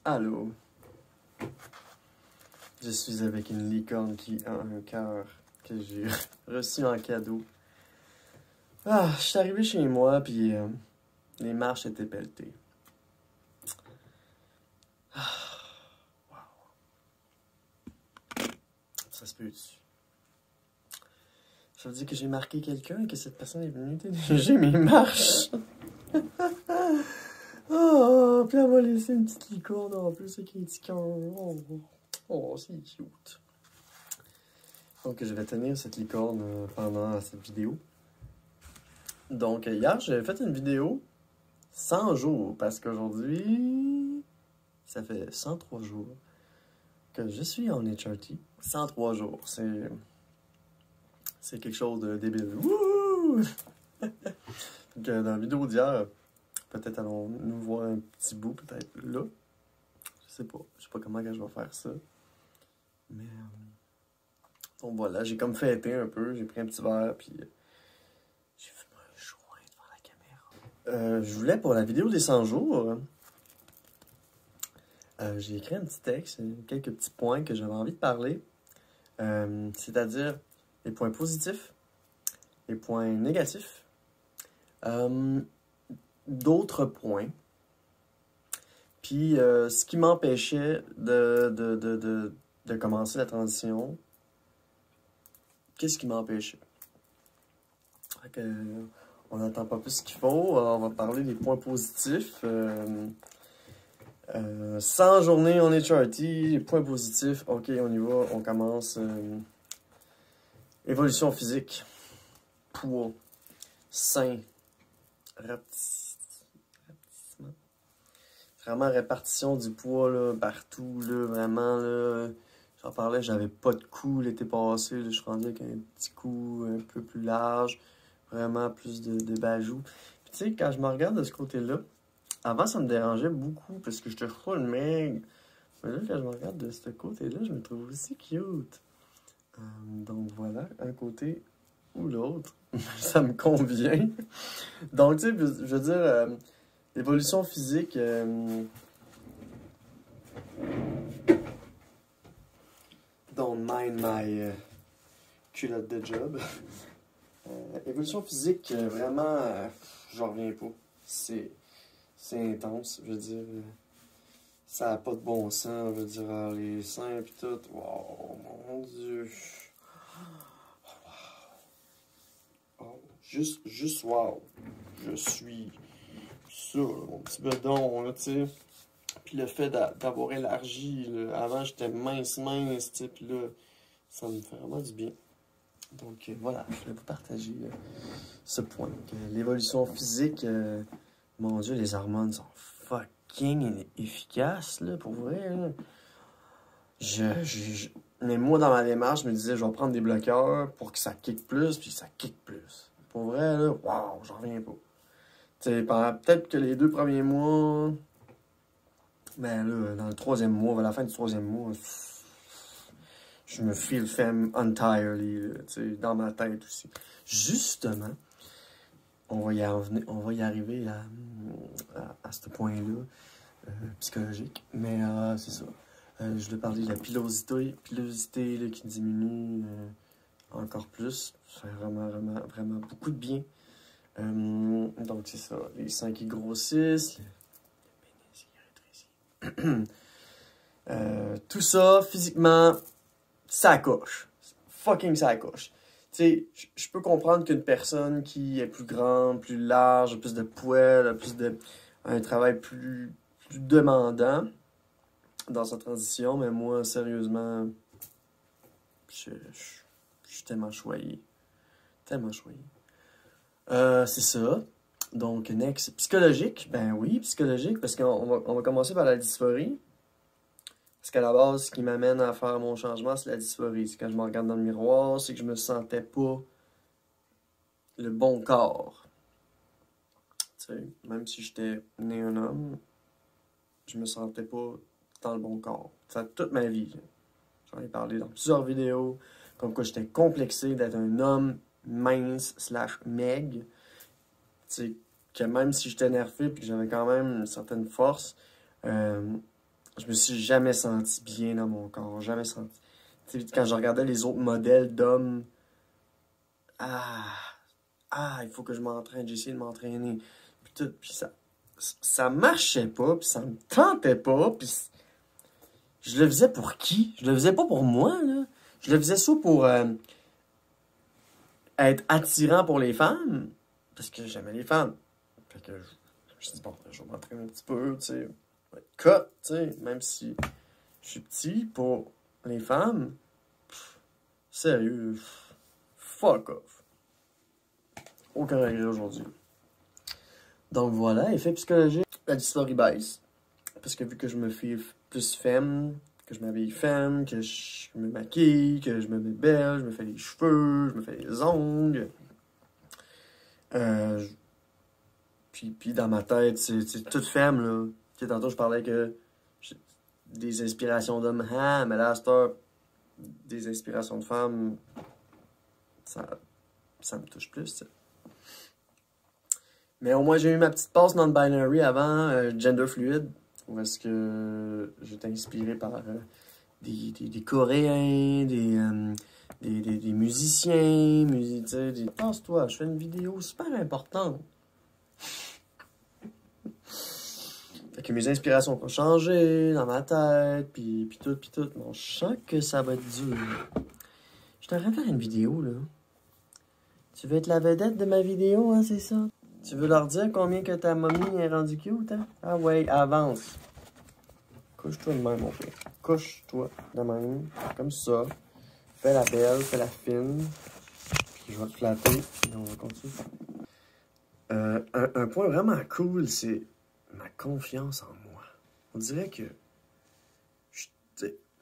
Allô? Je suis avec une licorne qui a un cœur que j'ai reçu en cadeau. Ah, je suis arrivé chez moi, puis les marches étaient pelletées. Ah, wow. Ça se peut-tu? Ça veut dire que j'ai marqué quelqu'un et que cette personne est venue déneiger mes marches. Oh, puis elle m'a laissé une petite licorne en plus avec un petit cœur. Oh, c'est cute. Donc, je vais tenir cette licorne pendant cette vidéo. Donc, hier, j'avais fait une vidéo 100 jours, parce qu'aujourd'hui, ça fait 103 jours que je suis en HRT. 103 jours, c'est quelque chose de débile. Wouh! Donc, dans la vidéo d'hier, peut-être allons-nous voir un petit bout, peut-être là. Je sais pas comment que je vais faire ça. Mais, donc voilà, j'ai comme fêté un peu, j'ai pris un petit verre, puis j'ai fumé un joint devant la caméra. Je voulais, pour la vidéo des 100 jours, j'ai écrit un petit texte, quelques petits points que j'avais envie de parler. C'est-à-dire les points positifs, les points négatifs, d'autres points. Puis ce qui m'empêchait de commencer la transition. Qu'est-ce qui m'empêchait? On n'entend pas plus ce qu'il faut. On va parler des points positifs. 100 journées en HRT, points positifs. Ok, on y va. On commence. Évolution physique. Poids. Sein. Rapetissement. Vraiment répartition du poids là, partout. Là, vraiment. Là, j'en parlais, j'avais pas de cou l'été passé. Là, je suis rendu avec un petit cou un peu plus large. Vraiment plus de bajoux. Puis tu sais, quand je me regarde de ce côté-là, avant ça me dérangeait beaucoup parce que j'étais full maigre. Mais là, quand je me regarde de ce côté-là, je me trouve aussi cute. Donc voilà, un côté ou l'autre. Ça me convient. Donc tu sais, je veux dire, l'évolution physique... don't mind my culotte de job. Évolution physique, vraiment, j'en reviens pas. C'est intense, je veux dire. Ça n'a pas de bon sens, je veux dire, les seins pis tout. Wow, mon Dieu. Oh, juste wow. Je suis ça, mon petit bedon, là, tu sais. Puis le fait d'avoir élargi, là, avant j'étais mince, tu sais, puis là, ça me fait vraiment du bien. Donc voilà, je vais vous partager ce point. L'évolution physique, mon Dieu, les hormones sont fucking efficaces, là, pour vrai. Là. Mais moi, dans ma démarche, je me disais, je vais prendre des bloqueurs pour que ça kick plus, puis ça kick plus. Pour vrai, là, waouh, j'en reviens pas. Tu sais, peut-être que les 2 premiers mois, ben là, dans le 3e mois, à la fin du 3e mois, je me feel femme entirely, là, dans ma tête aussi. Justement, on va y arriver à ce point-là, psychologique. Mais c'est ça. Je vais parler de la pilosité là, qui diminue encore plus. Ça fait vraiment beaucoup de bien. Donc c'est ça. Les seins qui grossissent, le pénis qui rétrécit. Tout ça, physiquement, ça coche. Fucking ça coche. Tu sais, je peux comprendre qu'une personne qui est plus grande, plus large, plus de poids, un travail plus demandant dans sa transition, mais moi, sérieusement, je suis tellement choyé. Tellement choyé. C'est ça. Donc, next, psychologique. Ben oui, psychologique, parce qu'on va commencer par la dysphorie. Parce qu'à la base, ce qui m'amène à faire mon changement, c'est la dysphorie. C'est quand je me regarde dans le miroir, c'est que je me sentais pas le bon corps. Tu sais, même si j'étais né un homme, je me sentais pas dans le bon corps. Ça toute ma vie. J'en ai parlé dans plusieurs vidéos, comme quoi j'étais complexé d'être un homme mince / maigre. Tu sais, que même si j'étais nerveux et que j'avais quand même une certaine force, je me suis jamais senti bien dans mon corps, jamais senti. Tu sais, quand je regardais les autres modèles d'hommes, ah, il faut que je m'entraîne, j'ai essayé de m'entraîner, puis tout, puis ça marchait pas, puis ça me tentait pas, puis je le faisais pour qui? Je le faisais pas pour moi, là. Je le faisais ça pour être attirant pour les femmes, parce que j'aimais les femmes. Fait que je me suis dit, bon, je vais m'entraîner un petit peu, tu sais, cut, tu sais, même si je suis petit, pour les femmes, sérieux, fuck off. Aucun regret aujourd'hui. Donc voilà, effet psychologique, la dysphorie baisse. Parce que vu que je me fais plus femme, que je m'habille femme, que je me maquille, que je me mets belle, je me fais les cheveux, je me fais les ongles. Euh, puis dans ma tête, c'est toute femme, là. Tu sais, tantôt je parlais que j'ai des inspirations d'hommes, ah, mais là, à cette heure, des inspirations de femmes, ça me touche plus, tu sais. Mais au moins, j'ai eu ma petite passe non-binary avant, gender fluide, où est-ce que j'étais inspiré par des Coréens, des musiciens, tu sais, passe-toi, je fais une vidéo super importante. Fait que mes inspirations ont changé dans ma tête, puis tout, puis tout. Bon, je sens que ça va être dur. Je t'aurais faire une vidéo, là. Tu veux être la vedette de ma vidéo, hein, c'est ça? Tu veux leur dire combien que ta momie est rendue cute, hein? Ah ouais, avance. Couche-toi de même, mon frère. Couche-toi de même, comme ça. Fais la belle, fais la fine. Puis je vais te flatter, puis on va continuer. Un point vraiment cool, c'est ma confiance en moi. On dirait que,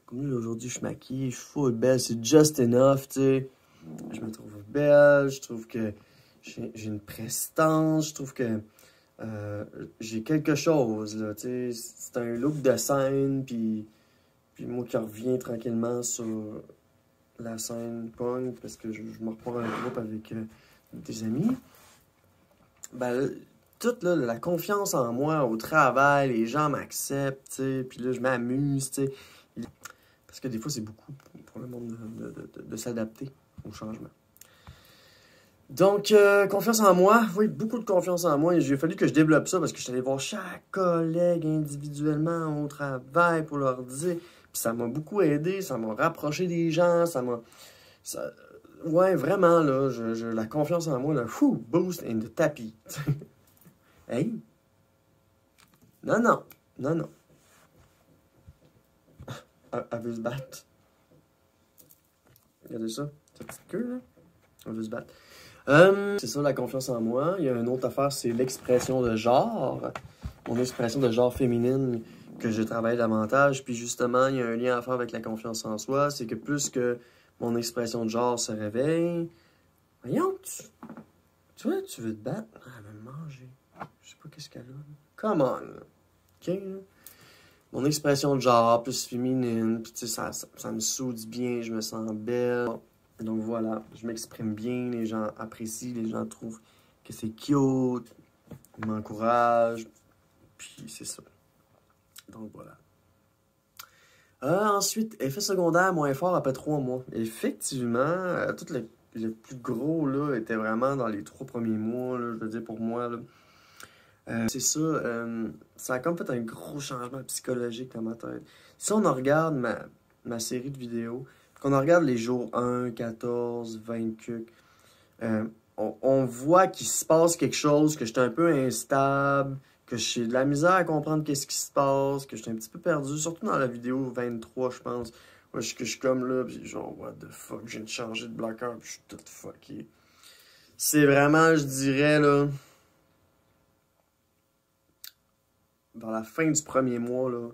comme là, aujourd'hui, je suis maquillée, je suis full belle, c'est just enough, tu sais. Je me trouve belle, je trouve que j'ai une prestance, je trouve que j'ai quelque chose, là, tu sais. C'est un look de scène, puis moi qui reviens tranquillement sur la scène punk, parce que je me repars un groupe avec des amis. Ben, toute là, la confiance en moi, au travail, les gens m'acceptent, tu sais, puis là, je m'amuse, tu sais. Parce que des fois, c'est beaucoup pour le monde de s'adapter au changement. Donc, confiance en moi, oui, beaucoup de confiance en moi. Il a fallu que je développe ça parce que je suis allé voir chaque collègue individuellement au travail pour leur dire. Puis ça m'a beaucoup aidé, ça m'a rapproché des gens, ouais, vraiment, là, la confiance en moi, là, boost in the tapis. Hey? Non, non, non, non. Elle veut se battre. Regardez ça, sa petite queue, là. Elle veut se battre. C'est ça, la confiance en moi. Il y a une autre affaire, c'est l'expression de genre. Mon expression de genre féminine que je travaille davantage. Puis justement, il y a un lien à faire avec la confiance en soi. C'est que plus que mon expression de genre se réveille... Voyons, tu vois, tu veux te battre? Ah, elle va me manger. Je sais pas qu'est-ce qu'elle a. Come on. OK, là. Mon expression de genre, plus féminine, puis tu sais, ça me soude bien, je me sens belle. Donc voilà, je m'exprime bien, les gens apprécient, les gens trouvent que c'est cute, ils m'encouragent, puis c'est ça. Donc voilà. Ensuite, effet secondaire moins fort après 3 mois. Effectivement, tout le plus gros là, était vraiment dans les 3 premiers mois, là, je veux dire pour moi. Là. C'est ça, ça a comme fait un gros changement psychologique dans ma tête. Si on en regarde ma série de vidéos, qu'on en regarde les jours 1, 14, 20, on voit qu'il se passe quelque chose, que j'étais un peu instable, que j'ai de la misère à comprendre qu'est-ce qui se passe, que j'étais un petit peu perdu, surtout dans la vidéo 23, je pense. Moi, que je suis comme là, pis genre, what the fuck, je viens de changer de bloqueur, pis je suis tout fucké. C'est vraiment, je dirais, là, dans la fin du premier mois, là,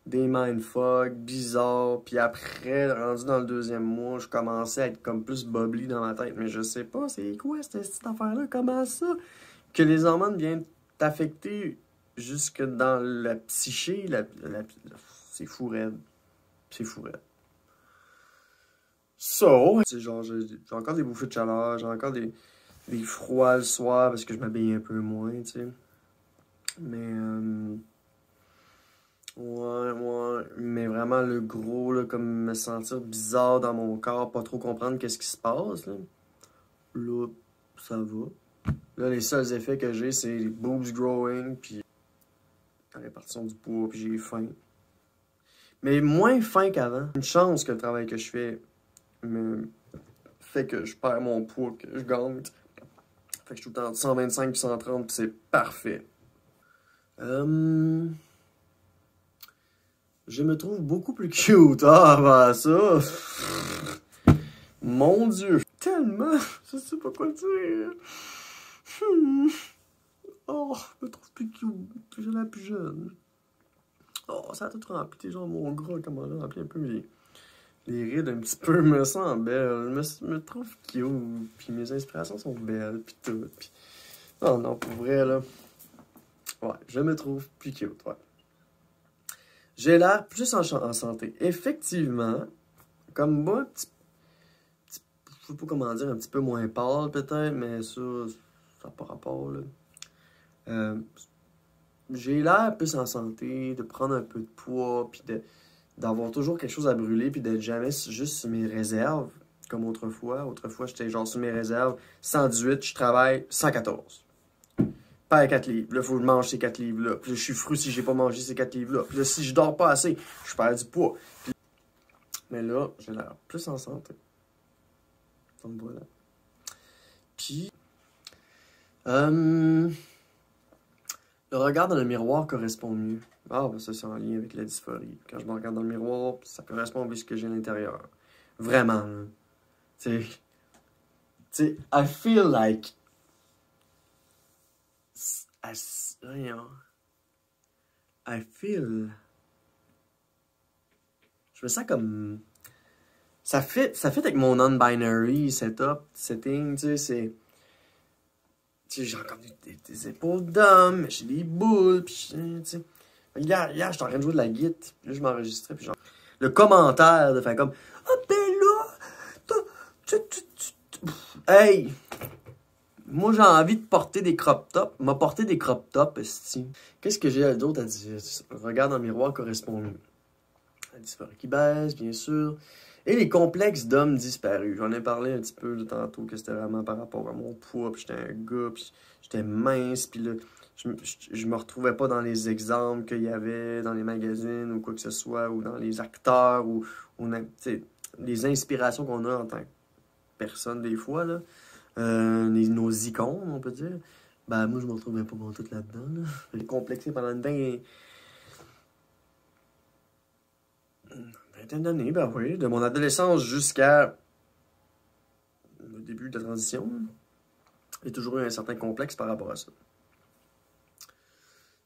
des mindfuck, bizarres, puis après, rendu dans le 2e mois, je commençais à être comme plus bubbly dans ma tête, mais je sais pas, c'est quoi cette affaire-là, comment ça? Que les hormones viennent t'affecter jusque dans la psyché, c'est fou raide. C'est fou raide. So, c'est genre, j'ai encore des bouffées de chaleur, j'ai encore des froids le soir parce que je m'habille un peu moins, tu sais. Mais, ouais, vraiment le gros, là, comme me sentir bizarre dans mon corps, pas trop comprendre qu'est-ce qui se passe, là. Là, ça va. Là, les seuls effets que j'ai, c'est les boobs growing, puis la répartition du poids, puis j'ai faim. Mais moins faim qu'avant. Une chance que le travail que je fais me fait que je perds mon poids, que je gagne. Fait que je suis tout le temps entre 125 et 130, puis c'est parfait. Je me trouve beaucoup plus cute. Ah, ben ça. Mon Dieu. Tellement. Je sais pas quoi dire. Oh, je me trouve plus cute. Que j'ai l'air plus jeune. Oh, ça a tout rempli. Genre, mon gras, comment là, rempli un peu les rides un petit peu. Me sens belle. Me trouve cute. Puis mes inspirations sont belles. Puis tout. Puis... Oh non, pour vrai, là. Ouais, je me trouve plus cute, ouais. J'ai l'air plus en santé. Effectivement, comme moi, je sais pas comment dire, un petit peu moins pâle peut-être, mais ça n'a pas rapport, là. J'ai l'air plus en santé, de prendre un peu de poids, puis d'avoir toujours quelque chose à brûler, puis d'être jamais juste sur mes réserves, comme autrefois. Autrefois, j'étais genre sur mes réserves, 118, je travaille 114. Pas 4 livres. Là, il faut que je mange ces 4 livres-là. Puis là, je suis fru si j'ai pas mangé ces 4 livres-là. Puis là, si je dors pas assez, je perds du poids. Puis... Mais là, j'ai l'air plus en santé. Donc voilà. Puis... le regard dans le miroir correspond mieux. Ah, ben ça, c'est en lien avec la dysphorie. Quand je me regarde dans le miroir, ça correspond à ce que j'ai à l'intérieur. Vraiment, là. Tu sais, I feel like... I feel... Je me sens comme... Ça fit avec mon non-binary setting, tu sais, c'est... Tu sais, j'ai encore des épaules d'homme, j'ai des boules, pis tu sais... Hier, j'étais en train de jouer de la guitare, puis là, je m'enregistrais, puis genre... Le commentaire de faire comme... Ah, ben là... Hey! Moi, j'ai envie de porter des crop tops. M'a porté des crop tops, esti. Qu'est-ce que j'ai d'autre à dire? Le regard dans le miroir correspond mieux. La dysphorie qui baisse, bien sûr. Et les complexes d'hommes disparus. J'en ai parlé un petit peu là, tantôt, que c'était vraiment par rapport à mon poids, puis j'étais un gars, puis j'étais mince, puis là, je me retrouvais pas dans les exemples qu'il y avait dans les magazines, ou quoi que ce soit, ou dans les acteurs, ou les inspirations qu'on a en tant que personne, des fois, là. Nos icônes, on peut dire. Ben, moi, je me retrouvais pas bon tout là-dedans. Là. J'ai complexé pendant une vingtaine d'années, ben oui. De mon adolescence jusqu'à le début de la transition. J'ai toujours eu un certain complexe par rapport à ça.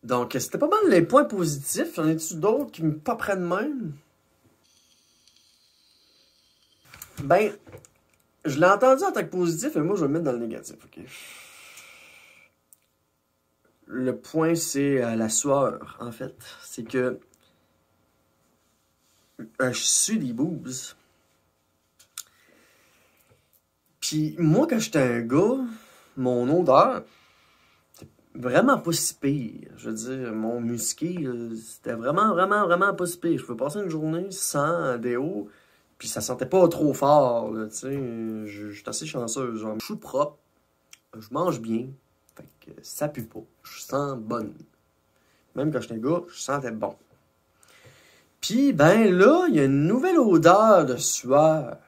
Donc, c'était pas mal les points positifs. J'en ai-tu d'autres qui me poperaient de même? Ben, je l'ai entendu en tant que positif, mais moi, je vais le mettre dans le négatif, ok? Le point, c'est la sueur, en fait. C'est que je suis des boobs. Puis moi, quand j'étais un gars, mon odeur, c'était vraiment pas si pire. Je veux dire, mon musqué, c'était vraiment pas si pire. Je peux passer une journée sans déo, puis ça sentait pas trop fort, là, tu sais. Je suis assez chanceux. Genre, je suis propre, je mange bien, fait que ça pue pas. Je sens bonne. Même quand j'étais un gars, je sentais bon. Puis, ben là, il y a une nouvelle odeur de sueur.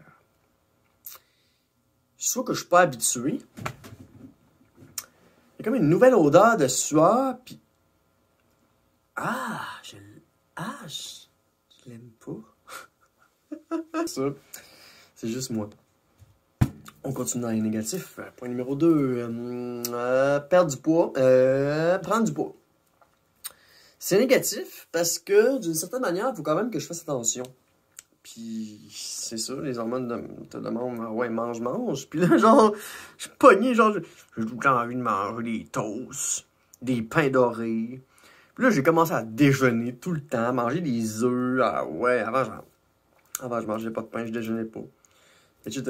Soit que je suis pas habitué. Il y a comme une nouvelle odeur de sueur, puis... je l'aime pas. Ça, c'est juste moi. On continue dans les négatifs. Point numéro 2. Perdre du poids. Prendre du poids. C'est négatif parce que, d'une certaine manière, il faut quand même que je fasse attention. Puis, c'est ça, les hormones te demandent, ouais, mange. Puis là, genre, je suis pogné, genre, j'ai tout le temps envie de manger des toasts, des pains dorés. Puis là, j'ai commencé à déjeuner tout le temps, manger des œufs. Ah ouais, avant, je mangeais pas de pain, je déjeunais pas. Etc.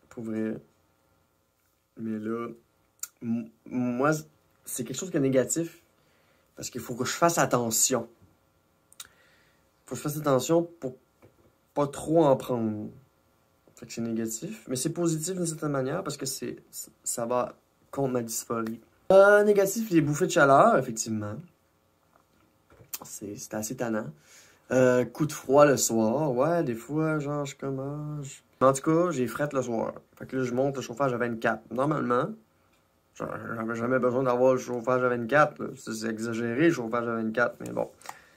Pour vrai. Mais là, moi, c'est quelque chose qui est négatif. Parce qu'il faut que je fasse attention. Faut que je fasse attention pour pas trop en prendre. Fait que c'est négatif. Mais c'est positif d'une certaine manière parce que ça va contre ma dysphorie. Négatif, les bouffées de chaleur, effectivement. C'est assez tannant. Coup de froid le soir. Ouais, des fois, genre, je commence. En tout cas, j'ai fret le soir. Fait que là, je monte le chauffage à 24. Normalement, j'avais jamais besoin d'avoir le chauffage à 24. C'est exagéré, le chauffage à 24. Mais bon,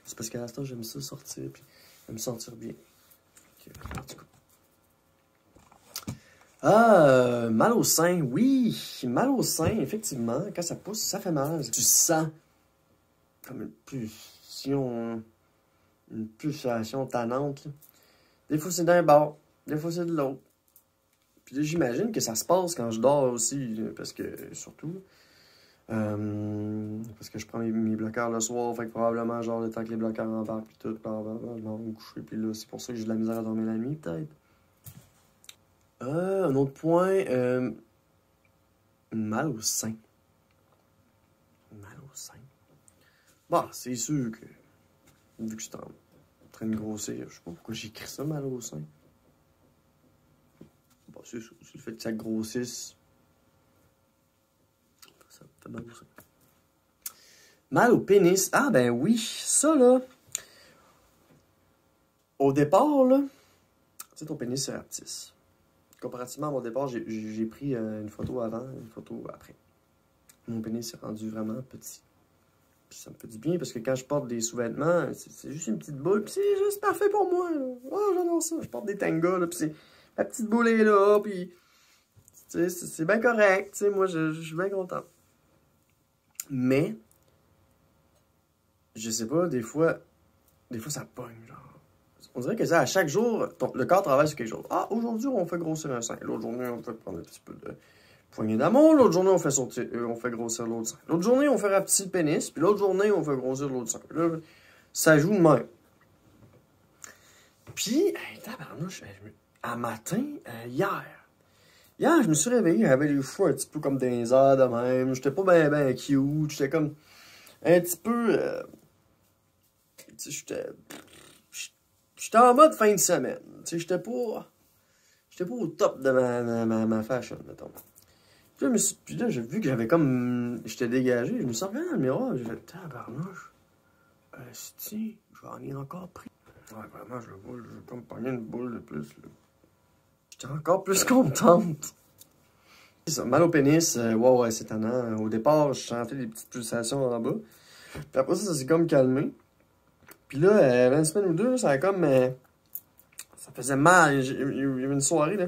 c'est parce qu'à l'instant, j'aime ça sortir puis me sentir bien. En tout cas. Mal au sein, oui. Mal au sein, effectivement. Quand ça pousse, ça fait mal. Tu sens comme une pulsation tannante. Là. Des fois, c'est d'un bord. Des fois, c'est de l'autre. Puis là, j'imagine que ça se passe quand je dors aussi. Parce que, surtout, parce que je prends mes bloqueurs le soir. Fait que probablement, genre, le temps que les bloqueurs embarquent, puis tout, je m'en vais me coucher. Puis là, c'est pour ça que j'ai de la misère à dormir la nuit, peut-être. Un autre point, mal au sein. Mal au sein. Bon, c'est sûr que, vu que je suis en train de grossir, je sais pas pourquoi j'écris ça, mal au sein. Bon, c'est le fait que ça grossisse. Ça me fait mal au sein. Mal au pénis. Ah, ben oui, ça, là. Au départ, là, tu sais, ton pénis, c'est rapetisse. Comparativement à mon départ, j'ai pris une photo avant, une photo après. Mon pénis s'est rendu vraiment petit. Puis ça me fait du bien parce que quand je porte des sous-vêtements, c'est juste une petite boule, puis c'est juste parfait pour moi. Là. Oh, j'adore ça. Je porte des tangas, là, puis la petite boule est là, puis c'est bien correct. Tu sais, moi, je suis bien content. Mais, je sais pas, des fois ça pogne, genre. On dirait que ça, à chaque jour, le corps travaille sur quelque chose. Ah, aujourd'hui, on fait grossir un sein. L'autre journée, on fait prendre un petit peu de poignée d'amour. L'autre journée, on fait grossir l'autre sein. L'autre journée, on fait rapetisser le pénis. Puis l'autre journée, on fait grossir l'autre sein. Là, ça joue de même. Puis, tabarnouche, à matin, hier, je me suis réveillé, j'avais les cheveux un petit peu comme des airs de même. J'étais pas ben cute. J'étais comme un petit peu... J'étais en mode fin de semaine. Tu sais, j'étais pas au top de ma fashion, mettons. Puis là, j'ai vu que j'avais comme... J'étais dégagé. Je me suis regardé dans le miroir. J'ai fait, tabarnouche. Si, j'en ai encore pris. Ouais, vraiment, je le vois. J'ai comme pogné une boule de plus. J'étais encore plus contente. C'est ça, mal au pénis. Ouais, c'est tannant. Au départ, je sentais des petites pulsations en bas. Puis après ça s'est comme calmé. Puis là, 20 semaines ou deux, ça a comme... ça faisait mal. Il y avait une soirée, là.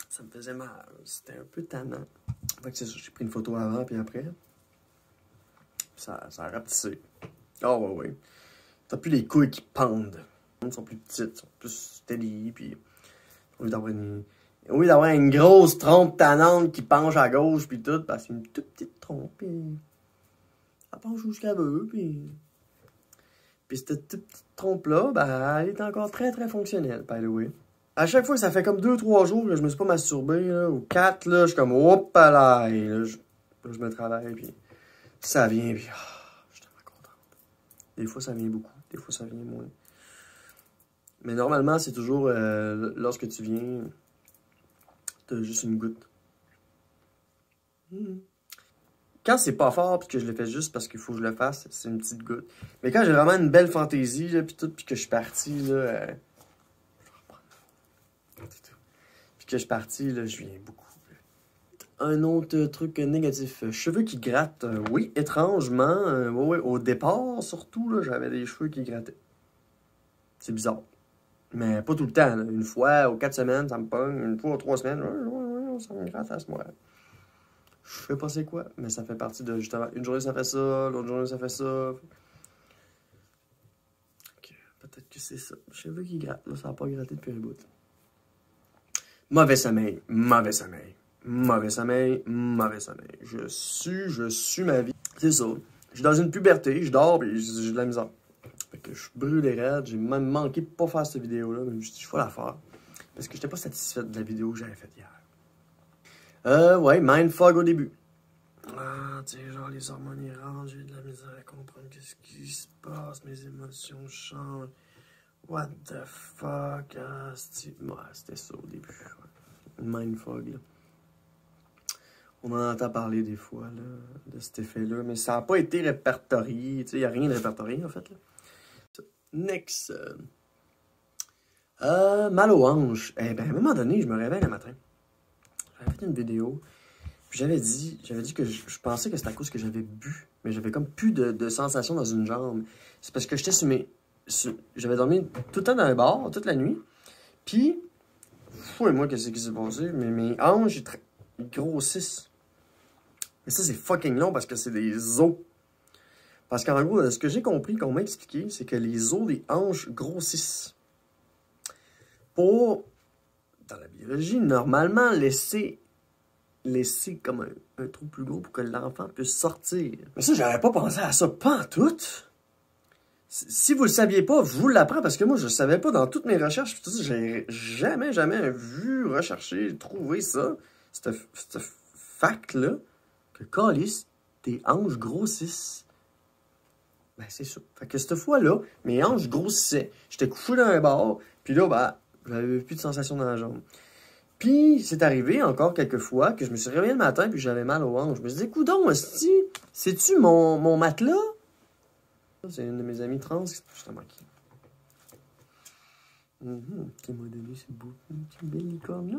Ça me faisait mal. C'était un peu tannant. Fait que c'est ça, j'ai pris une photo avant puis après. Ça a rapetissé. Ah ouais. T'as plus les couilles qui pendent. Elles sont plus petites, elles sont plus steady. Puis au lieu d'avoir une grosse trompe tannante qui penche à gauche puis tout, ben, c'est une toute petite trompe. Puis elle penche où qu'elle veut. Puis cette toute petite trompe-là, ben, elle est encore très très fonctionnelle, by the way. À chaque fois, ça fait comme 2-3 jours que je me suis pas masturbé, là, ou 4, là, je suis comme, hop là, je me travaille, puis ça vient, puis je suis tellement content. Des fois, ça vient beaucoup, des fois, ça vient moins. Mais normalement, c'est toujours, lorsque tu viens, t'as juste une goutte. Quand c'est pas fort, puis que je le fais juste parce qu'il faut que je le fasse, c'est une petite goutte. Mais quand j'ai vraiment une belle fantaisie, là, puis tout, puis que je suis parti, là... Puis que je suis parti, là, je viens beaucoup. Un autre truc négatif. Cheveux qui grattent. Oui, étrangement. Ouais, au départ, surtout, là, j'avais des cheveux qui grattaient. C'est bizarre. Mais pas tout le temps. Là. Une fois aux 4 semaines, ça me pogne. Une fois aux 3 semaines, ça me gratte à ce moment-là. Je sais pas c'est quoi, mais ça fait partie de justement. Une journée ça fait ça, l'autre journée ça fait ça. Ok, peut-être que c'est ça. Cheveux qui grattent. Là, ça n'a pas gratté depuis un bout. Mauvais sommeil, mauvais sommeil. Mauvais sommeil, mauvais sommeil. Je sue ma vie. C'est ça. Je suis dans une puberté, je dors et j'ai de la misère. Fait que je suis brûlé raide. J'ai même manqué de pas faire cette vidéo-là, mais je me suis dit, il faut la faire. Parce que j'étais pas satisfait de la vidéo que j'avais faite hier. Ouais, mindfuck au début. Ah, tu sais, genre les hormones y rentrent, j'ai de la misère à comprendre qu'est-ce qui se passe, mes émotions changent. What the fuck? Ah, c'était ça au début. Une mindfuck, là. On en entend parler des fois, là, de cet effet-là, mais ça n'a pas été répertorié. Tu sais, il n'y a rien de répertorié, en fait, là. Next. Mal aux hanches. Eh ben, à un moment donné, je me réveille le matin. J'avais fait une vidéo. Puis j'avais dit que je pensais que c'était à cause que j'avais bu. Mais j'avais comme plus de sensation dans une jambe. C'est parce que j'étais j'avais dormi tout le temps dans le bar, toute la nuit. Puis, fouille-moi qu'est-ce qui s'est passé. Mais mes hanches, ils grossissent. Mais ça, c'est fucking long parce que c'est des os. Parce qu'en gros, ce que j'ai compris, qu'on m'a expliqué, c'est que les os des hanches grossissent. Pour, dans la biologie, normalement, laisser comme un trou plus gros pour que l'enfant puisse sortir. Mais ça, j'avais pas pensé à ça, pas en tout. Si vous le saviez pas, je vous l'apprends parce que moi, je le savais pas dans toutes mes recherches. J'ai jamais vu, recherché, trouvé ça, cette fact-là, que calice, tes hanches grossissent. Ben, c'est ça. Fait que cette fois-là, mes hanches grossissaient. J'étais couché dans un bar, puis là, ben, j'avais plus de sensation dans la jambe. Puis, c'est arrivé encore quelques fois que je me suis réveillé le matin puis j'avais mal aux hanches. Je me suis dit, coudonc, c'est-tu mon matelas? C'est une de mes amies trans qui s'est manqué. Qui m'a donné ce beau petit belle licorne-là.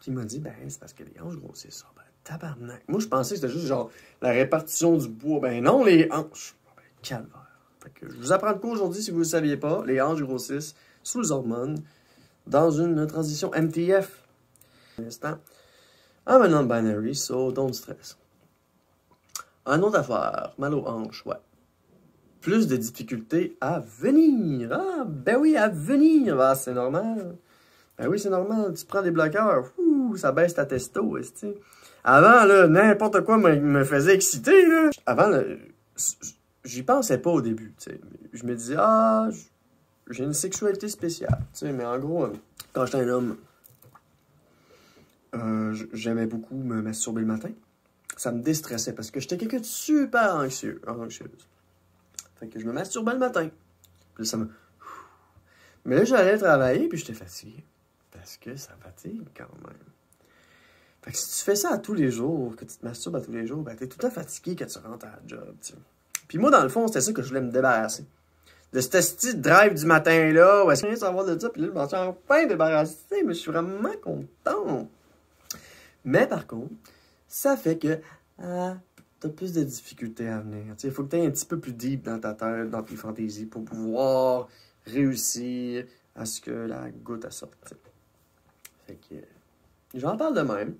Qui m'a dit, ben, c'est parce que les hanches grossissent ça. Ben, tabarnak. Moi, je pensais que c'était juste genre la répartition du poids. Ben non, les hanches. Ben, calvaire. Fait que je vous apprends de quoi aujourd'hui si vous ne le saviez pas. Les hanches grossissent sous les hormones dans une transition MTF. Un instant. I'm a non-binary, so don't stress. Un autre affaire, mal aux hanches, ouais. Plus de difficultés à venir. Ah, ben oui, à venir. Ah, c'est normal. Ben oui, c'est normal. Tu prends des bloqueurs, ça baisse ta testo, esti. Avant, là, n'importe quoi me faisait exciter, là. Avant, là, j'y pensais pas au début, tu sais. Je me disais, j'ai une sexualité spéciale, tu sais. Mais en gros, quand j'étais un homme, j'aimais beaucoup me masturber le matin. Ça me déstressait parce que j'étais quelqu'un de super anxieuse. Fait que je me masturbais le matin. Puis là, mais là, j'allais travailler, puis j'étais fatigué. Parce que ça fatigue quand même. Fait que si tu fais ça à tous les jours, que tu te masturbes à tous les jours, ben t'es tout le temps fatigué quand tu rentres à la job, tu sais. Puis moi, dans le fond, c'était ça que je voulais me débarrasser. De ce petit drive du matin-là, où est-ce que je viens de savoir de ça, puis là, je m'en suis enfin débarrassé, mais je suis vraiment content. Mais par contre, ça fait que t'as plus de difficultés à venir. Il faut que tu aies un petit peu plus deep dans ta tête, dans tes fantaisies, pour pouvoir réussir à ce que la goutte sorte. Fait que j'en parle de même.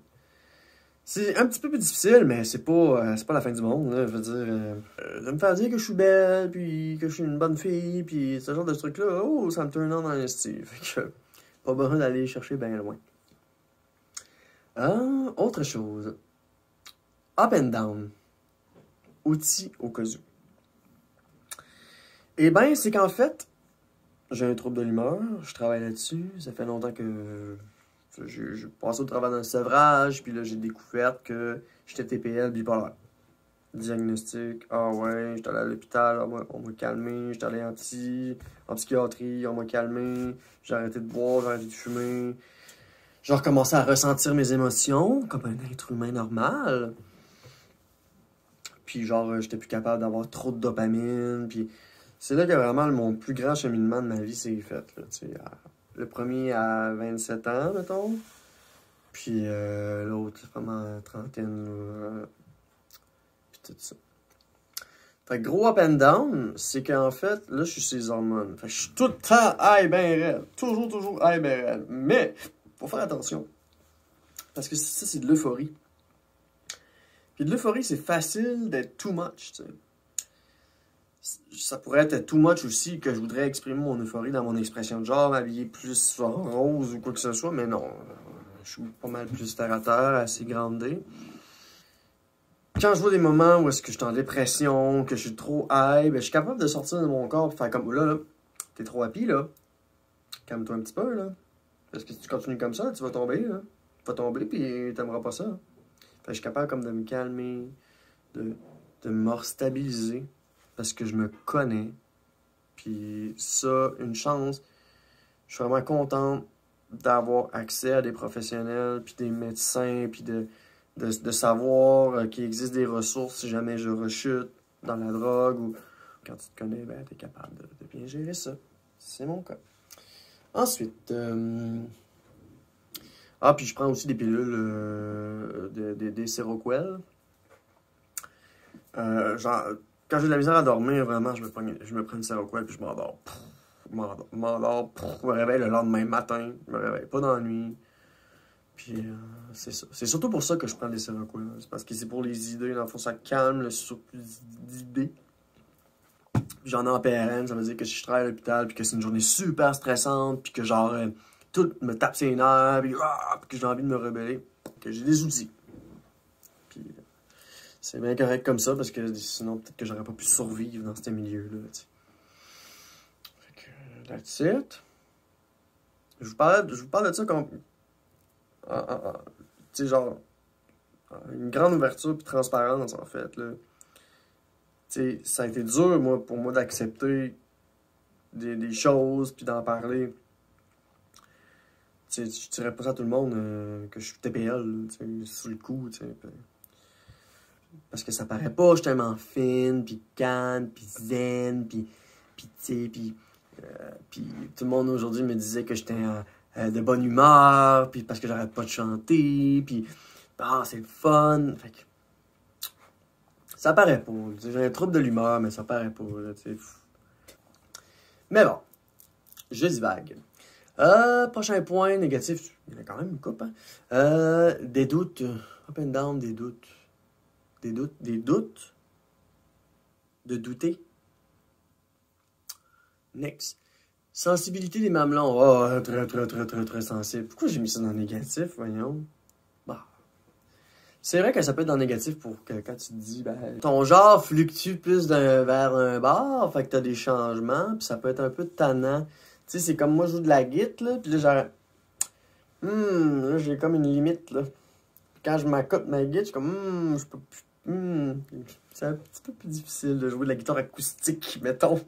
C'est un petit peu plus difficile, mais c'est pas la fin du monde. Là. Je veux dire, de me faire dire que je suis belle, puis que je suis une bonne fille, puis ce genre de truc-là, ça me turn on dans le style. Fait que pas besoin d'aller chercher bien loin. Autre chose. Up and down. Outils au cas où. Eh bien, c'est qu'en fait, j'ai un trouble de l'humeur, je travaille là-dessus. Ça fait longtemps que je passe au travers d'un sevrage, puis là, j'ai découvert que j'étais TPL bipolaire. Diagnostic, ouais, j'étais allé à l'hôpital, on m'a calmé, j'étais allé en psychiatrie, on m'a calmé, j'ai arrêté de boire, j'ai arrêté de fumer. J'ai recommencé à ressentir mes émotions comme un être humain normal. Puis genre, j'étais plus capable d'avoir trop de dopamine. Puis c'est là que vraiment mon plus grand cheminement de ma vie s'est fait. Là, le premier à 27 ans, mettons. Puis l'autre, vraiment trentaine. Puis tout ça. Fait que gros up and down, c'est qu'en fait, là, je suis sur les hormones. Fait que je suis tout le temps high ben raide. Toujours high ben raide. Mais, faut faire attention. Parce que ça, c'est de l'euphorie. Puis de l'euphorie, c'est facile d'être too much, tu sais. Ça pourrait être too much aussi que je voudrais exprimer mon euphorie dans mon expression de genre, m'habiller plus en rose ou quoi que ce soit, mais non. Je suis pas mal plus terre à terre, assez grandé. Quand je vois des moments où est-ce que je suis en dépression, que je suis trop high, ben, je suis capable de sortir de mon corps et faire comme là, t'es trop happy, là. Calme-toi un petit peu, là. Parce que si tu continues comme ça, tu vas tomber, là. Tu vas tomber puis t'aimeras pas ça. Fait que je suis capable comme de me calmer, de me restabiliser. Parce que je me connais, Puis ça, une chance. Je suis vraiment content d'avoir accès à des professionnels, puis des médecins, puis de savoir qu'il existe des ressources si jamais je rechute dans la drogue ou quand tu te connais, ben, tu es capable de bien gérer ça. C'est mon cas. Ensuite, puis je prends aussi des pilules, des Seroquel. Genre, quand j'ai de la misère à dormir, vraiment, je me prends une Seroquel puis je m'endors. Je me réveille le lendemain matin, je me réveille pas dans la nuit. Puis c'est ça. C'est surtout pour ça que je prends des Seroquel. C'est parce que c'est pour les idées. Dans le fond, ça calme le surplus d'idées. J'en ai en PRN, ça veut dire que si je travaille à l'hôpital, puis que c'est une journée super stressante, puis que genre, tout me tape ses nerfs, puis que j'ai envie de me rebeller, que j'ai des outils. Puis c'est bien correct comme ça, parce que sinon, peut-être que j'aurais pas pu survivre dans ce milieu-là, tu sais. Fait que, that's it. Je vous parle de ça comme... tu sais, genre, une grande ouverture puis transparence, en fait, là. T'sais, ça a été dur, pour moi, d'accepter des choses, puis d'en parler. T'sais, je dirais pas ça à tout le monde que je suis TPL, sous le coup, parce que ça paraît pas, je suis tellement fine, puis calme, puis zen, puis tout le monde aujourd'hui me disait que j'étais de bonne humeur, puis parce que j'arrête pas de chanter, puis c'est le fun, fait que... Ça paraît pas. J'ai un trouble de l'humeur, mais ça paraît pas. Là, mais bon, je divague. Prochain point négatif. Il y en a quand même une coupe. Hein? Des doutes. Up and down, des doutes. Des doutes. De douter. Next. Sensibilité des mamelons. Oh, très sensible. Pourquoi j'ai mis ça dans le négatif, voyons? Bah. C'est vrai que ça peut être dans le négatif pour que quand tu te dis, ben, ton genre fluctue plus vers un bar, fait que t'as des changements, puis ça peut être un peu tannant. Tu sais, c'est comme moi, je joue de la guitare, là, puis là, genre, là, j'ai comme une limite, là. Quand je m'accote ma guitare, je suis comme, je peux plus, c'est un petit peu plus difficile de jouer de la guitare acoustique, mettons.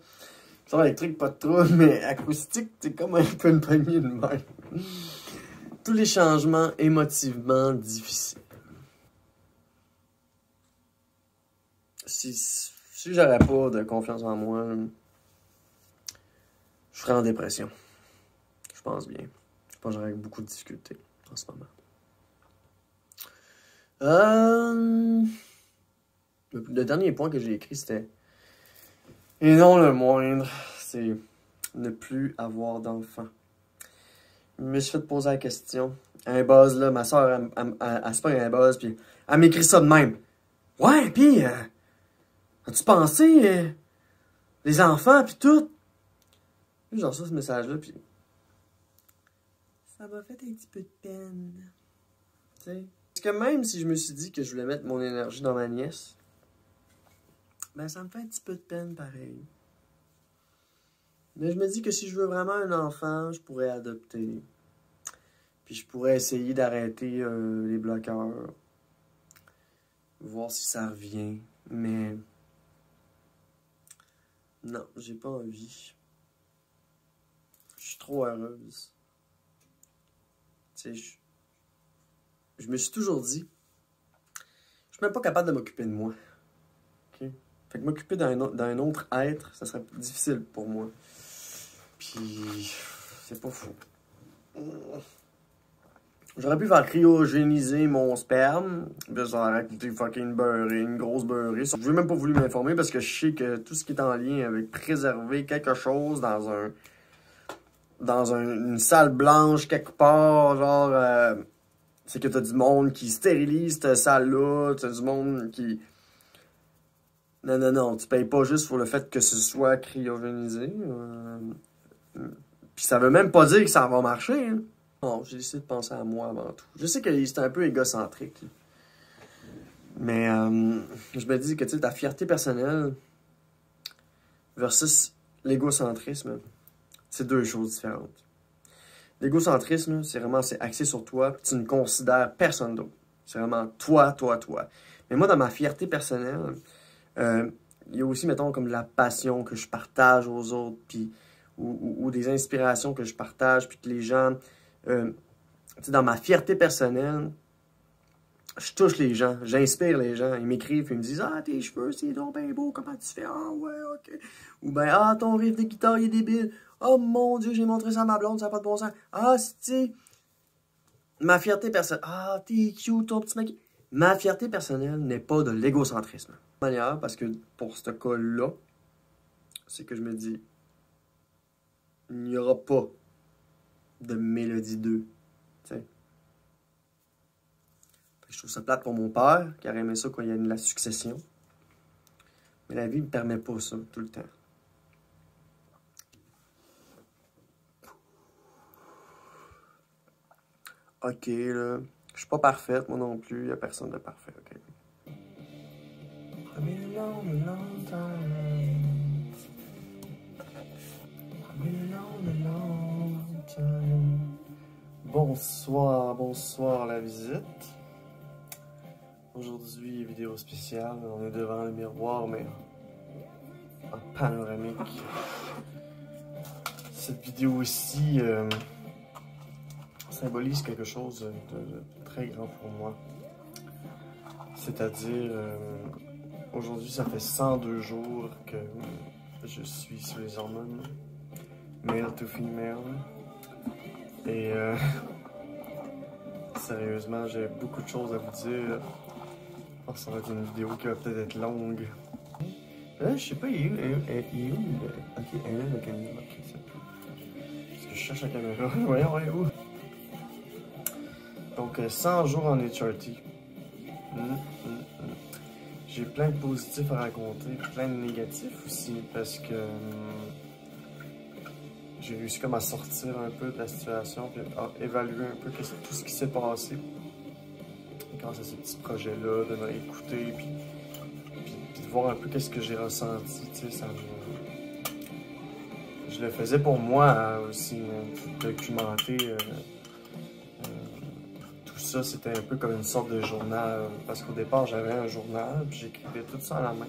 Guitare électrique, pas de trouble, mais acoustique, c'est comme un peu une poignée de main. Tous les changements émotivement difficiles. Si j'aurais pas de confiance en moi, je serais en dépression. Je pense bien. Je pense que j'aurais beaucoup de difficultés en ce moment. Le dernier point que j'ai écrit, c'était... Et non le moindre, c'est ne plus avoir d'enfant. Je me suis fait poser la question. Un buzz, là, ma soeur, elle se pogne un buzz, puis elle m'écrit ça de même. Ouais, pis... as-tu pensé, les enfants, pis tout? Puis j'en reçois ce message-là, pis... Ça m'a fait un petit peu de peine. Tu sais? Parce que même si je me suis dit que je voulais mettre mon énergie dans ma nièce, ben ça me fait un petit peu de peine, pareil. Mais je me dis que si je veux vraiment un enfant, je pourrais adopter. Puis je pourrais essayer d'arrêter les bloqueurs. Voir si ça revient. Mais... non, j'ai pas envie. Je suis trop heureuse. Tu sais, je me suis toujours dit, je suis même pas capable de m'occuper de moi. Okay? Fait que m'occuper d'un autre être, ça serait difficile pour moi. Puis, c'est pas fou. J'aurais pu faire cryogéniser mon sperme, puis ça aurait coûté fucking beurré, une grosse beurrée. Je n'ai même pas voulu m'informer parce que je sais que tout ce qui est en lien avec préserver quelque chose dans une salle blanche quelque part, genre, c'est que t'as du monde qui stérilise cette salle-là, t'as du monde qui... Non, tu payes pas juste pour le fait que ce soit cryogénisé. Puis ça veut même pas dire que ça va marcher, hein. Non, j'ai décidé de penser à moi avant tout. Je sais que c'est un peu égocentrique, là. Mais je me dis que, tu sais, ta fierté personnelle versus l'égocentrisme, c'est deux choses différentes. L'égocentrisme, c'est vraiment axé sur toi, puis tu ne considères personne d'autre. C'est vraiment toi. Mais moi, dans ma fierté personnelle, il y a aussi, mettons, comme de la passion que je partage aux autres, puis, ou des inspirations que je partage, puis que les gens, dans ma fierté personnelle, je touche les gens, j'inspire les gens. Ils m'écrivent, ils me disent « Ah, tes cheveux, c'est donc bien beau, comment tu fais? Ah, ouais, ok. » Ou bien « Ah, ton riff de guitare, il est débile. Oh mon Dieu, j'ai montré ça à ma blonde, ça n'a pas de bon sens. Ah, c'est ma fierté personnelle. Ah, t'es cute, ton petit mec. » Ma fierté personnelle n'est pas de l'égocentrisme. Manière, parce que pour ce cas-là, c'est que je me dis, il n'y aura pas de Mélodie 2. T'sais. Je trouve ça plate pour mon père, qui aurait aimé ça quand il y a de la succession. Mais la vie ne me permet pas ça tout le temps. Ok, là. Je suis pas parfaite, moi non plus. Il n'y a personne de parfait, ok? Bonsoir, bonsoir la visite. Aujourd'hui, vidéo spéciale. On est devant le miroir, mais en panoramique. Cette vidéo-ci symbolise quelque chose de très grand pour moi. C'est-à-dire, aujourd'hui, ça fait 102 jours que je suis sur les hormones male to female. Et sérieusement, j'ai beaucoup de choses à vous dire. Oh, ça va être une vidéo qui va peut-être être longue. Je sais pas, il est où? Ok, elle est la caméra. Ok, c'est tout. Parce que je cherche la caméra. Voyons, elle est où? Donc, 100 jours en HRT. J'ai plein de positifs à raconter, plein de négatifs aussi, parce que j'ai réussi comme à sortir un peu de la situation, puis à évaluer un peu tout ce qui s'est passé. Grâce à ce petit projet-là, de me réécouter, puis de voir un peu qu'est-ce que j'ai ressenti, tu sais, je le faisais pour moi aussi, documenter tout ça, c'était un peu comme une sorte de journal, parce qu'au départ, j'avais un journal, puis j'écrivais tout ça à la main.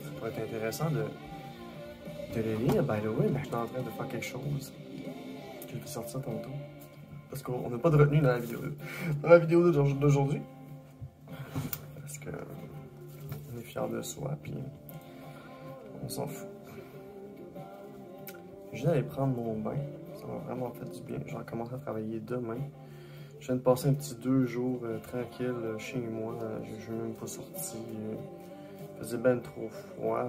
Ça pourrait être intéressant de les lire, by the way, mais je suis en train de faire quelque chose. Je vais sortir tantôt. Parce qu'on n'a pas de retenue dans la vidéo d'aujourd'hui. Parce que on est fiers de soi, puis on s'en fout. Je viens d'aller prendre mon bain. Ça m'a vraiment fait du bien. Je vais commencer à travailler demain. Je viens de passer un petit 2 jours tranquille chez moi. Je suis même pas sorti. Il faisait ben trop froid.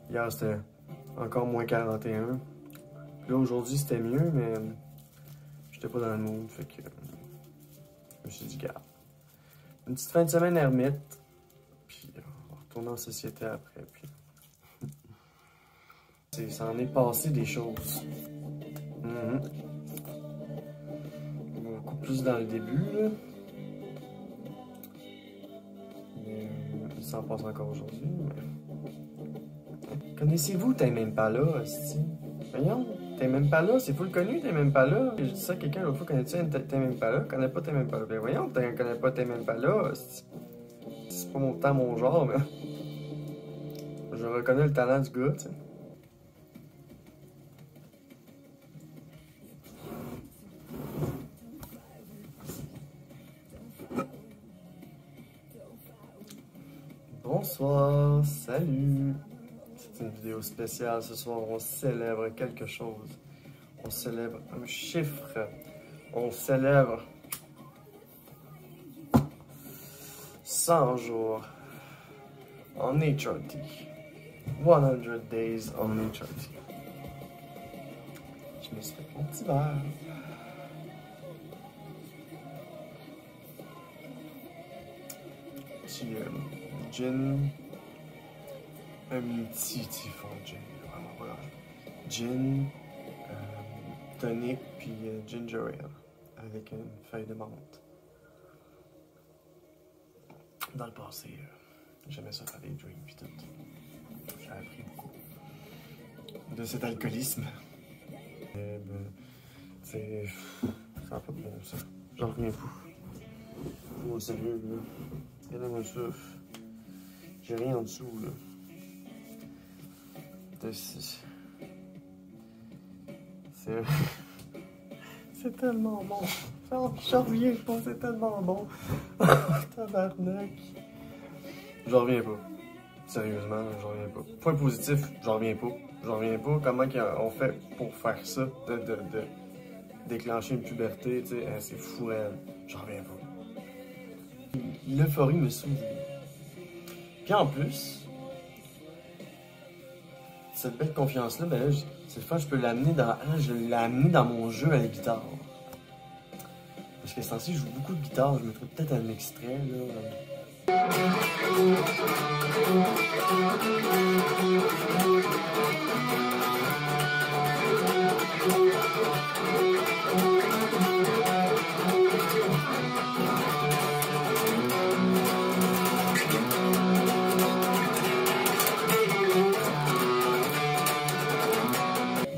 Hier, c'était encore moins 41. Puis là, aujourd'hui, c'était mieux, mais j'étais pas dans le mood. Fait que je me suis dit, garde. Une petite fin de semaine ermite. Puis on va retourner en société après. Puis ça en est passé des choses. Beaucoup plus dans le début, là. Mais il s'en passe encore aujourd'hui. Mais... Connaissez-vous Tame Impala, hostie? Voyons, Tame Impala, c'est full connu, Tame Impala. J'ai dit ça à quelqu'un l'autre fois, connais-tu Tame Impala? Connais pas Tame Impala. Ben voyons, tu connais pas Tame Impala, hostie. C'est pas mon genre, mais... Je reconnais le talent du gars, tu sais. Bonsoir, salut. C'est une vidéo spéciale ce soir, on célèbre quelque chose. On célèbre un chiffre. On célèbre 100 jours en HRT. 100 days on HRT. Je me suis fait mon petit verre. Petit gin. Un petit fond de gin. Voilà. Gin, tonic, puis ginger ale. Avec une feuille de menthe. Dans le passé, j'aimais ça faire des drinks puis tout. J'ai appris beaucoup de cet alcoolisme. C'est... ça n'a pas de bon sens. J'en reviens pas. Moi, sérieux, là. Regardez-moi ça. J'ai rien en dessous, là. C'est... c'est tellement bon. J'en reviens pas, c'est tellement bon. Tabarnak. J'en reviens pas. Sérieusement, j'en reviens pas. Point positif, j'en reviens pas. J'en reviens pas. Comment on fait pour faire ça? De déclencher une puberté, tu sais, c'est fou, j'en reviens pas. L'euphorie me sourit. Puis en plus, cette belle confiance-là, ben là, cette fois, je peux l'amener dans. Là, je l'ai amené dans mon jeu à la guitare. Parce que c'est ainsi, je joue beaucoup de guitare, je mettrais peut-être un extrait, là.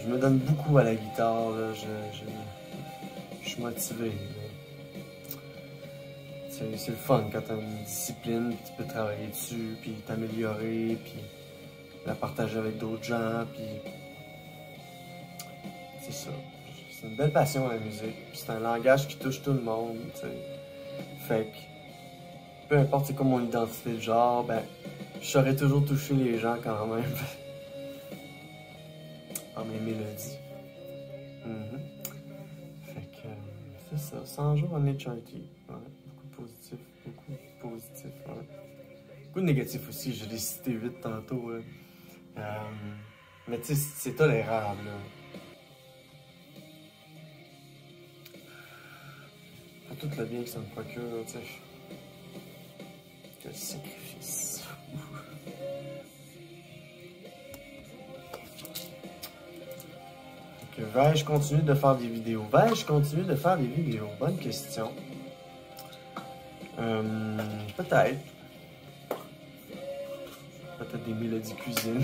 Je me donne beaucoup à la guitare, là. Je suis motivé. C'est le fun quand t'as une discipline, puis tu peux travailler dessus, puis t'améliorer, puis la partager avec d'autres gens, puis c'est ça. C'est une belle passion la musique, puis c'est un langage qui touche tout le monde, tu sais. Fait que peu importe c'est quoi mon identité de genre, ben je saurais toujours toucher les gens quand même. En mes mélodies. Fait que c'est ça, 100 jours en HRT. Ouais. Positif, beaucoup positif. Ouais. Beaucoup de négatifs aussi, je l'ai cité vite tantôt. Mais tu sais, c'est tolérable. Là. Pour tout le bien que ça me procure, tu sais. Quel sacrifice. Vais-je continuer de faire des vidéos? Vais-je continuer de faire des vidéos? Bonne question. Peut-être. Peut-être des mélodies cuisine.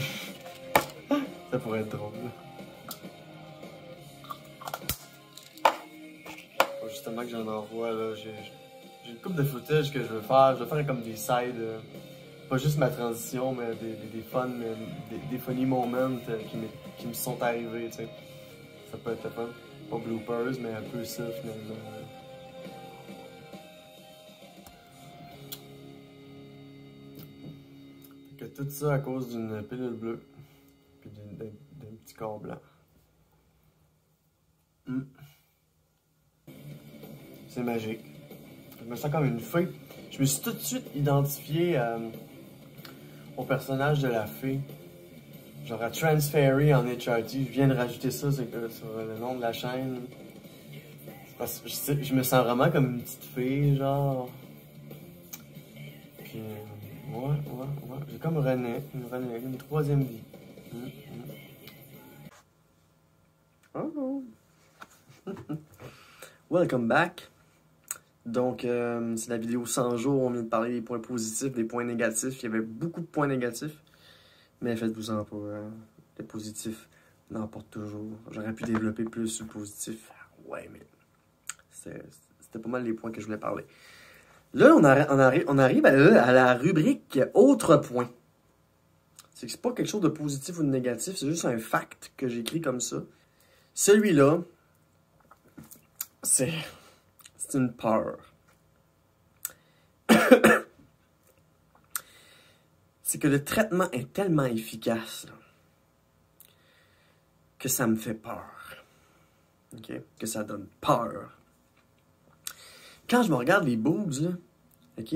Ça pourrait être drôle. Faut justement que j'en envoie là. J'ai une couple de footage que je veux faire. Je veux faire comme des sides. Pas juste ma transition, mais des fun, des funny moments qui me sont arrivés. T'sais. Ça peut être fun. Pas bloopers, mais un peu ça finalement. Que tout ça à cause d'une pilule bleue. Puis d'un petit corps blanc. C'est magique. Je me sens comme une fée. Je me suis tout de suite identifié au personnage de la fée. Genre à Transfairy en HRT. Je viens de rajouter ça sur le nom de la chaîne. Parce que je me sens vraiment comme une petite fée, genre. Puis, ouais. J'ai comme une troisième vie. Oh. Welcome back. Donc, c'est la vidéo 100 jours. On vient de parler des points positifs, des points négatifs. Il y avait beaucoup de points négatifs. Mais faites-vous-en pas. Les positifs n'emportent toujours. J'aurais pu développer plus sur le positif. Ouais, mais c'était pas mal les points que je voulais parler. Là, on arrive à la rubrique « Autres points ». C'est pas quelque chose de positif ou de négatif, c'est juste un fact que j'ai écrit comme ça. Celui-là, c'est une peur. C'est que le traitement est tellement efficace là, que ça me fait peur. Okay? Que ça donne peur. Quand je me regarde les boobs, là, ok?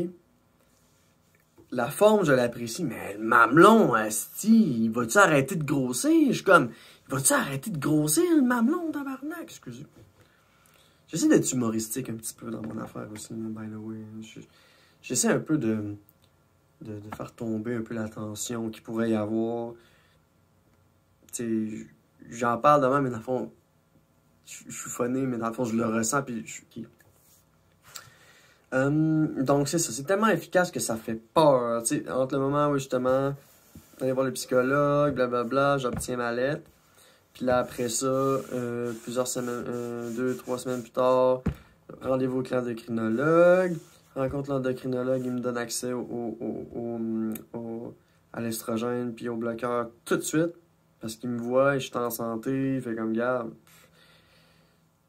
La forme, je l'apprécie, mais le mamelon, asti, il va-tu arrêter de grossir? Je suis comme, il va-tu arrêter de grossir, le mamelon, tabarnak? Excusez. J'essaie d'être humoristique un petit peu dans mon affaire aussi, by the way. J'essaie un peu de faire tomber un peu la tension qu'il pourrait y avoir. Tu sais, j'en parle de même, mais dans le fond, je suis phoné, mais dans le fond, je le ressens, puis je suis... donc c'est ça, c'est tellement efficace que ça fait peur, tu sais, entre le moment où justement, aller voir le psychologue, blablabla, j'obtiens ma lettre, puis là après ça, plusieurs semaines, 2-3 semaines plus tard, rendez-vous au endocrinologue, rencontre l'endocrinologue, il me donne accès à l'estrogène puis au bloqueur tout de suite. Parce qu'il me voit et je suis en santé, il fait comme, garde,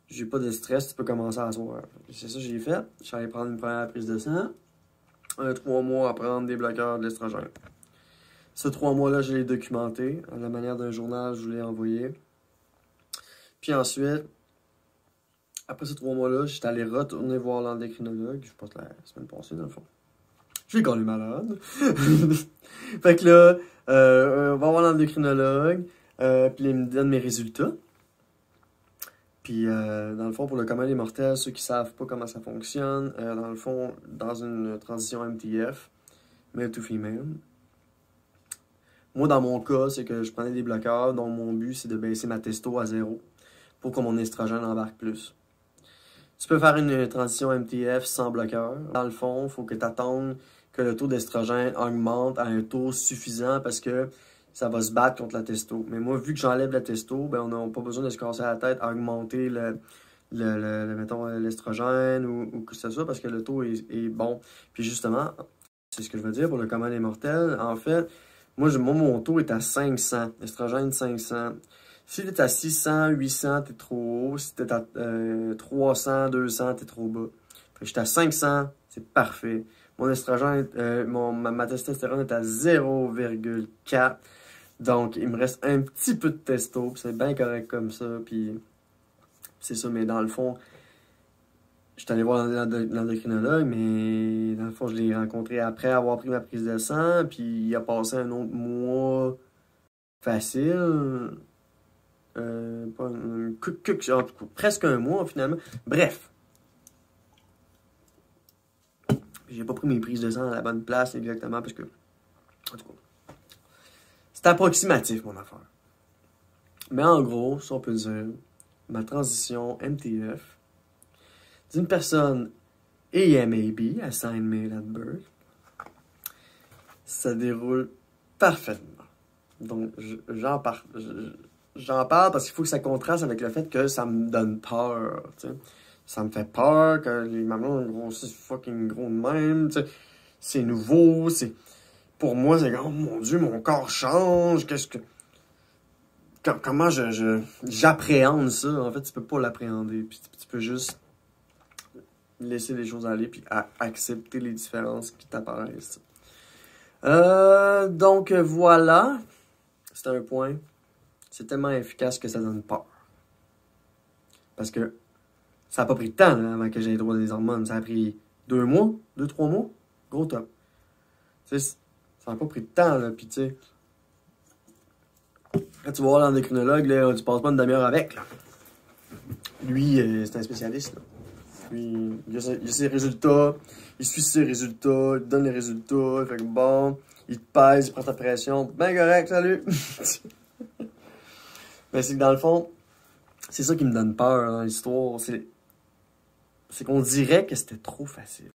j'ai pas de stress, tu peux commencer à soir. C'est ça que j'ai fait. Je suis allé prendre une première prise de sang. 3 mois à prendre des bloqueurs de l'estrogène. Ces 3 mois-là, je l'ai documenté. À la manière d'un journal, je vous l'ai envoyé. Puis ensuite, après ces 3 mois-là, j'étais allé retourner voir l'endocrinologue. Je pense la semaine passée, dans le fond. Je suis quand même malade. Fait que là, on va voir l'endocrinologue. Puis il me donne mes résultats. Puis, dans le fond, pour le commun des mortels, ceux qui savent pas comment ça fonctionne, dans le fond, dans une transition MTF, male to female, moi, dans mon cas, c'est que je prenais des bloqueurs dont mon but, c'est de baisser ma testo à 0 pour que mon estrogène embarque plus. Tu peux faire une transition MTF sans bloqueur. Dans le fond, il faut que tu attendes que le taux d'estrogène augmente à un taux suffisant parce que ça va se battre contre la testo. Mais moi, vu que j'enlève la testo, ben, on n'a pas besoin de se casser la tête à augmenter mettons, l'estrogène ou que ce soit parce que le taux est bon. Puis justement, c'est ce que je veux dire pour le commun des mortels. En fait, moi, mon taux est à 500. Estrogène 500. Si t'es à 600, 800, t'es trop haut. Si t'es à 300, 200, t'es trop bas. Fait que j'étais à 500, c'est parfait. Mon estrogène, ma testostérone est à 0,4. Donc, il me reste un petit peu de testo, c'est bien correct comme ça, puis c'est ça, mais dans le fond, je suis allé voir l'endocrinologue, mais dans le fond, je l'ai rencontré après avoir pris ma prise de sang, puis il a passé un autre mois facile, presque un mois finalement, bref. J'ai pas pris mes prises de sang à la bonne place exactement, parce que, en tout cas, c'est approximatif, mon affaire. Mais en gros, si on peut dire, ma transition MTF d'une personne AMAB, Assigned Male at Birth, ça déroule parfaitement. Donc, j'en parle parce qu'il faut que ça contraste avec le fait que ça me donne peur, tu sais. Ça me fait peur que les mamans grossissent fucking gros de même, tu sais. C'est nouveau, c'est... Pour moi, c'est comme, oh mon Dieu, mon corps change, comment j'appréhende ça? En fait, tu peux pas l'appréhender, puis tu peux juste laisser les choses aller, puis accepter les différences qui t'apparaissent. Donc, voilà. C'est un point. C'est tellement efficace que ça donne peur. Parce que ça n'a pas pris de temps là, avant que j'aie le droit des hormones. Ça a pris 2 mois, 2-3 mois. Gros top. Tu sais, ça n'a pas pris de temps, là, puis tu sais... Quand tu vas voir l'endocrinologue, là, tu passes pas une demi-heure avec, là. Lui, c'est un spécialiste, là. Lui, il a ses résultats, il suit ses résultats, il te donne les résultats, il fait que bon, il te pèse, il prend ta pression. Ben correct, salut! Mais c'est que dans le fond, c'est ça qui me donne peur dans l'histoire. C'est qu'on dirait que c'était trop facile.